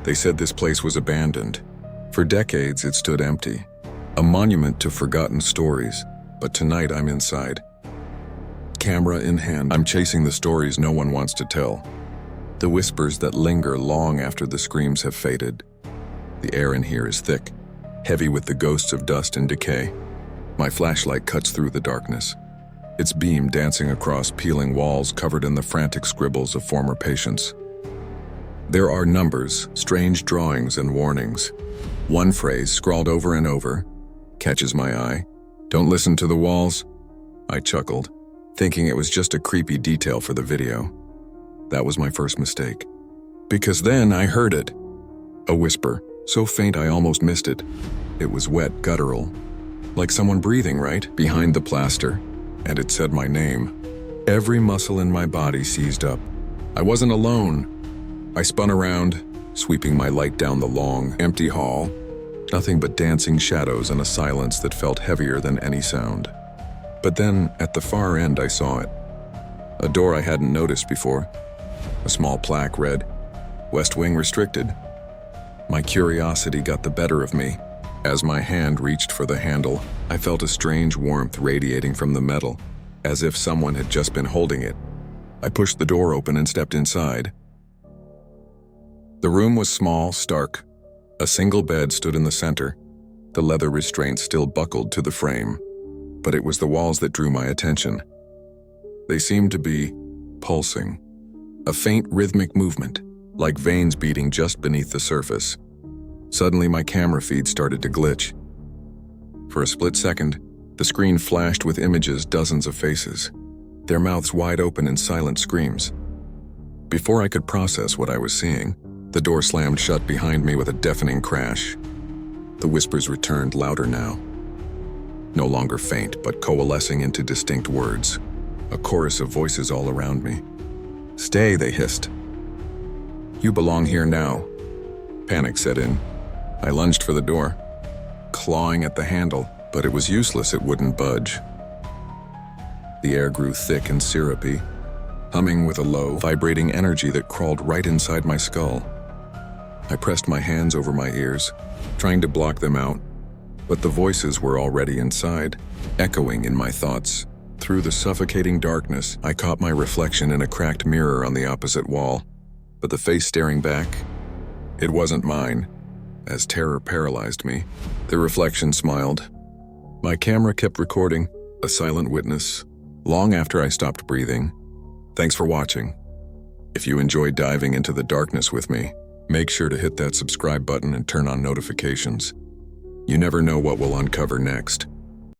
They said this place was abandoned. For decades, it stood empty, a monument to forgotten stories. But tonight, I'm inside. Camera in hand, I'm chasing the stories no one wants to tell. The whispers that linger long after the screams have faded. The air in here is thick, heavy with the ghosts of dust and decay. My flashlight cuts through the darkness, its beam dancing across peeling walls covered in the frantic scribbles of former patients. There are numbers, strange drawings, and warnings. One phrase, scrawled over and over, catches my eye. "Don't listen to the walls." I chuckled, thinking it was just a creepy detail for the video. That was my first mistake. Because then I heard it. A whisper, so faint I almost missed it. It was wet, guttural, like someone breathing right behind the plaster, and it said my name. Every muscle in my body seized up. I wasn't alone. I spun around, sweeping my light down the long, empty hall. Nothing but dancing shadows and a silence that felt heavier than any sound. But then, at the far end, I saw it. A door I hadn't noticed before. A small plaque read, "West Wing Restricted." My curiosity got the better of me. As my hand reached for the handle, I felt a strange warmth radiating from the metal, as if someone had just been holding it. I pushed the door open and stepped inside. The room was small, stark. A single bed stood in the center, the leather restraint still buckled to the frame. But it was the walls that drew my attention. They seemed to be pulsing, a faint rhythmic movement, like veins beating just beneath the surface. Suddenly, my camera feed started to glitch. For a split second, the screen flashed with images, dozens of faces, their mouths wide open in silent screams. Before I could process what I was seeing, the door slammed shut behind me with a deafening crash. The whispers returned, louder now. No longer faint, but coalescing into distinct words. A chorus of voices all around me. "Stay," they hissed. "You belong here now." Panic set in. I lunged for the door, clawing at the handle, but it was useless, it wouldn't budge. The air grew thick and syrupy, humming with a low, vibrating energy that crawled right inside my skull. I pressed my hands over my ears, trying to block them out, but the voices were already inside, echoing in my thoughts. Through the suffocating darkness, I caught my reflection in a cracked mirror on the opposite wall, but the face staring back, it wasn't mine. As terror paralyzed me, the reflection smiled. My camera kept recording, a silent witness, long after I stopped breathing. Thanks for watching. If you enjoyed diving into the darkness with me, make sure to hit that subscribe button and turn on notifications. You never know what we'll uncover next.